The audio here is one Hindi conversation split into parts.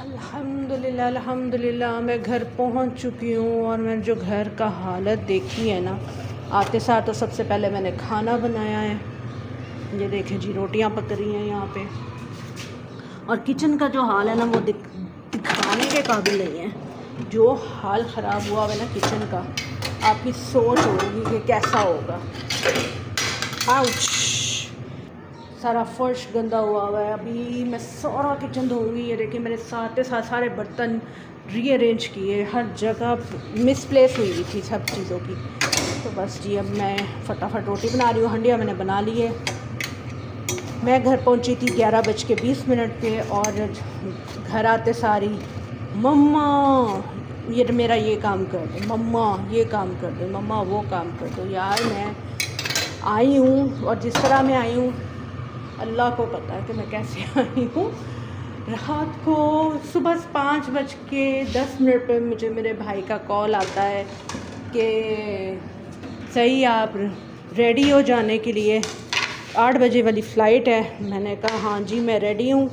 अल्हम्दुलिल्लाह अल्हम्दुलिल्लाह मैं घर पहुंच चुकी हूँ। और मैंने जो घर का हालत देखी है ना, आते सार तो सबसे पहले मैंने खाना बनाया है। ये देखें जी, रोटियां पक रही हैं यहाँ पे। और किचन का जो हाल है ना, वो दिखाने के काबिल नहीं है। जो हाल ख़राब हुआ है ना किचन का, आपकी सोच होगी कि कैसा होगा। आउच, सारा फर्श गंदा हुआ है। अभी मैं सारा किचन धोऊंगी। ये देखिए, मैंने साथ साथ सारे बर्तन रीअरेंज किए, हर जगह मिसप्लेस हुई थी सब चीज़ों की। तो बस जी, अब मैं फटाफट रोटी बना रही हूँ। हंडिया मैंने बना ली है। मैं घर पहुँची थी 11:20 पे। और घर आते सारी, मम्मा ये मेरा ये काम कर दो, मम्मा ये काम कर दो, मम्मा वो काम कर दो। यार मैं आई हूँ, और जिस तरह मैं आई हूँ अल्लाह को पता है कि मैं कैसे आई हूँ। रात को सुबह 5:10 पे मुझे मेरे भाई का कॉल आता है कि सही आप रेडी हो जाने के लिए, 8 बजे वाली फ़्लाइट है। मैंने कहा हाँ जी मैं रेडी हूँ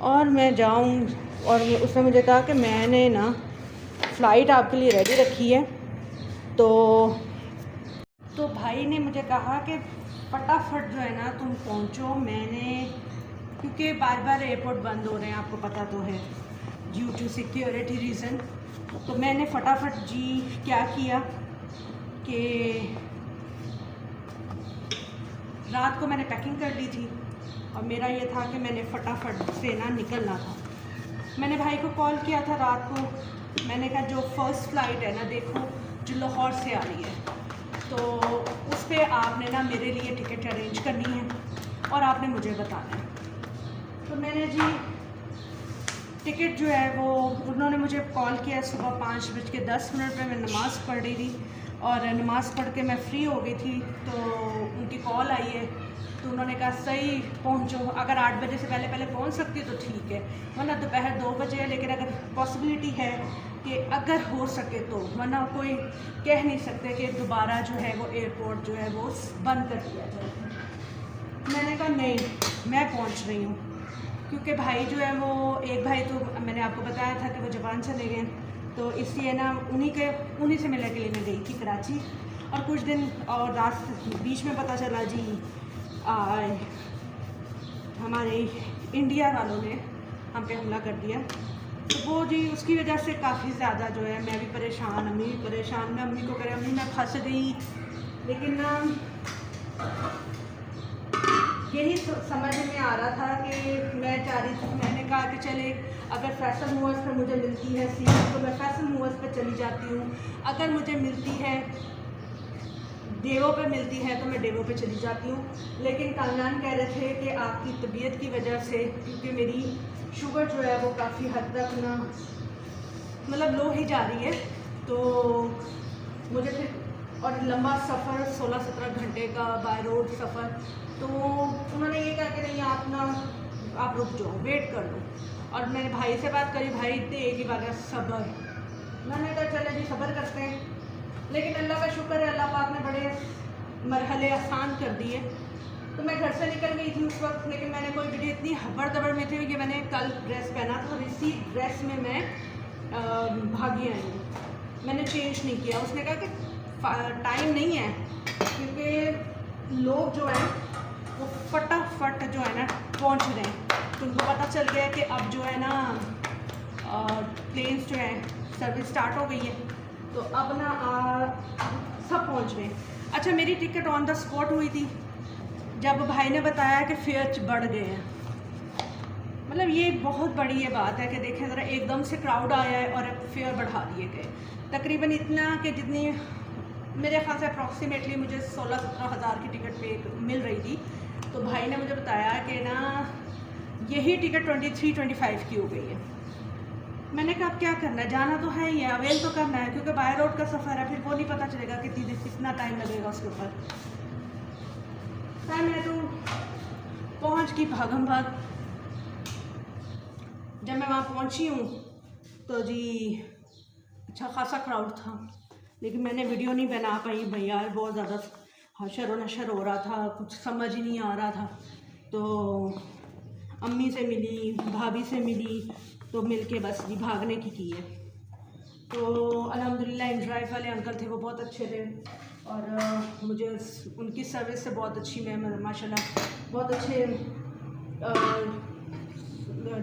और मैं जाऊँ। और उसने मुझे कहा कि मैंने ना फ़्लाइट आपके लिए रेडी रखी है। तो भाई ने मुझे कहा कि फटाफट जो है ना तुम पहुँचो। क्योंकि बार बार एयरपोर्ट बंद हो रहे हैं, आपको पता तो है, ड्यू टू सिक्योरिटी रीज़न। तो मैंने फटाफट जी क्या किया कि रात को मैंने पैकिंग कर ली थी। और मेरा ये था कि मैंने फटाफट से ना निकलना था। मैंने भाई को कॉल किया था रात को। मैंने कहा जो फ़र्स्ट फ़्लाइट है ना, देखो जो लाहौर से आ रही है, तो उस पर आपने ना मेरे लिए टिकट अरेंज करनी है और आपने मुझे बताना है। तो मैंने जी टिकट जो है वो, उन्होंने मुझे कॉल किया सुबह 5:10 पे। मैं नमाज़ पढ़ रही थी और नमाज़ पढ़ के मैं फ़्री हो गई थी, तो उनकी कॉल आई है। तो उन्होंने कहा सही पहुंचो, अगर 8 बजे से पहले पहुंच सकती हो तो ठीक है, वरना दोपहर 2 बजे है। लेकिन अगर पॉसिबिलिटी है कि अगर हो सके तो, वरना कोई कह नहीं सकते कि दोबारा जो है वो एयरपोर्ट जो है वो बंद कर दिया जाए। मैंने कहा नहीं, मैं पहुंच रही हूँ। क्योंकि भाई जो है वो, एक भाई तो मैंने आपको बताया था कि वो जापान चले गए, तो इसलिए ना उन्हीं से मिलने के लिए मैं गई थी कराची। और कुछ दिन और रात बीच में पता चला जी हमारे इंडिया वालों ने हम पे हमला कर दिया। तो वो जी उसकी वजह से काफ़ी ज़्यादा जो है, मैं भी परेशान, अम्मी भी परेशान। मैं अम्मी को कह रही, अम्मी मैं फंस गई। लेकिन ना यही समझ में आ रहा था कि मैं चाह रही थी, मैंने कहा कि चले अगर फैसल मूवर्स पर मुझे मिलती है सीट तो मैं फैसल मूवर्स पर चली जाती हूँ। अगर मुझे मिलती है डेवो पे मिलती है तो मैं डेवो पे चली जाती हूँ। लेकिन कामरान कह रहे थे कि आपकी तबीयत की वजह से, क्योंकि मेरी शुगर जो है वो काफ़ी हद तक ना मतलब लो ही जा रही है, तो मुझे फिर और लंबा सफ़र 16-17 घंटे का बाय रोड सफ़र, तो उन्होंने ये कहा कि नहीं आप रुक जाओ, वेट कर लो। और मैंने भाई से बात करी, भाई इतने एक ही बात है सब्र। मैंने कहा चले जी सब्र करते हैं। लेकिन अल्लाह का शुक्र है, अल्लाह पाक ने बड़े मरहले आसान कर दिए। तो मैं घर से निकल गई थी उस वक्त, लेकिन मैंने कोई वीडियो इतनी हबड़ दबड़ में थी कि मैंने कल ड्रेस पहना था और इसी ड्रेस में मैं भागी आई हूँ। मैंने चेंज नहीं किया। उसने कहा कि टाइम नहीं है, क्योंकि लोग जो हैं वो फटाफट जो है ना पहुँच रहे हैं। तो उनको पता चल गया कि अब जो है ना प्लेन्स जो है सर्विस स्टार्ट हो गई है, तो अब ना सब पहुँच गए। अच्छा, मेरी टिकट ऑन द स्पॉट हुई थी जब भाई ने बताया कि फेयर बढ़ गए हैं। मतलब ये बहुत बड़ी ये बात है कि देखें ज़रा, एकदम से क्राउड आया है और अब फेयर बढ़ा दिए गए तकरीबन इतना कि जितनी मेरे ख्याल से अप्रॉक्सीमेटली मुझे 16-17 हज़ार की टिकट पे मिल रही थी। तो भाई ने मुझे बताया कि ना यही टिकट 23-25 की हो गई है। मैंने कहा अब क्या करना है, जाना तो है ही है, अवेल तो करना है, क्योंकि बाय रोड का सफ़र है, फिर वो नहीं पता चलेगा कि कितना टाइम लगेगा उसके ऊपर। मैं तो पहुंच गई भागम भाग। जब मैं वहाँ पहुंची हूँ तो जी अच्छा खासा क्राउड था, लेकिन मैंने वीडियो नहीं बना पाई भैया, बहुत ज़्यादा हशर व नशर हो रहा था, कुछ समझ ही नहीं आ रहा था। तो अम्मी से मिली, भाभी से मिली, तो मिल के बस जी भागने की है। तो अल्हम्दुलिल्लाह ड्राइव वाले अंकल थे वो बहुत अच्छे थे और मुझे उनकी सर्विस से बहुत अच्छी मैं माशाल्लाह बहुत अच्छे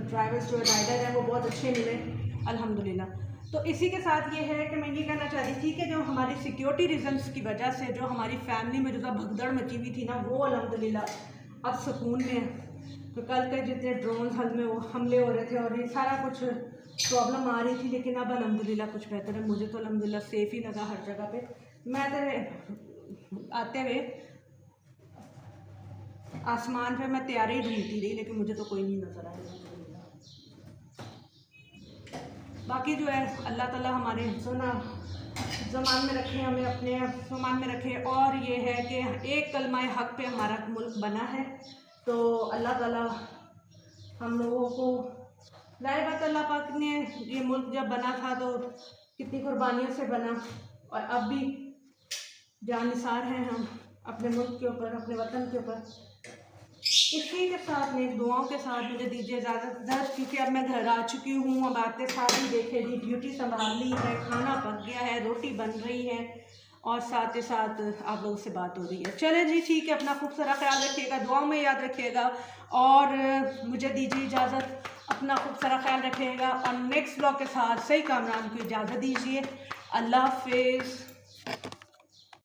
ड्राइवर्स जो राइडर हैं वो बहुत अच्छे मिले अल्हम्दुलिल्लाह। तो इसी के साथ ये है कि मैं ये कहना चाह रही थी कि जो हमारी सिक्योरिटी रीजंस की वजह से जो हमारी फैमिली में जो भगदड़ मची हुई थी ना, वो अल्हम्दुलिल्लाह अब सुकून में है। तो कल के जितने ड्रोन हमले हो रहे थे और ये सारा कुछ प्रॉब्लम आ रही थी, लेकिन अब अल्हम्दुलिल्लाह कुछ बेहतर है। मुझे तो अल्हम्दुलिल्लाह सेफ़ ही लगा हर जगह पे। मैं तो आते हुए आसमान पे मैं तैयारी ढूंढती रही, लेकिन मुझे तो कोई नहीं नज़र आया। बाकी जो है अल्लाह ताला हमारे ज़मान में रखे, हमें अपने ज़मान में रखे। और ये है कि एक कलमाए हक़ पे हमारा मुल्क बना है, तो अल्लाह ताला हम लोगों को, ज़ाहिर बात अल्लाह पाक ने ये मुल्क जब बना था तो कितनी कुर्बानियों से बना, और अब भी जानिसार हैं हम अपने मुल्क के ऊपर, अपने वतन के ऊपर। इसी के साथ में दुआओं के साथ मुझे दीजिए इजाज़त, क्योंकि अब मैं घर आ चुकी हूँ। अब आते साथ ही देखे जी ड्यूटी संभाल ली है, खाना पक गया है, रोटी बन रही है और साथ ही साथ आप लोगों से बात हो रही है। चले जी ठीक है, अपना खूब सारा ख्याल रखिएगा, दुआओं में याद रखिएगा और मुझे दीजिए इजाज़त, अपना खूब सारा ख्याल रखिएगा और नेक्स्ट ब्लॉग के साथ सही कामरान को इजाज़त दीजिए। अल्लाह हाफिज़।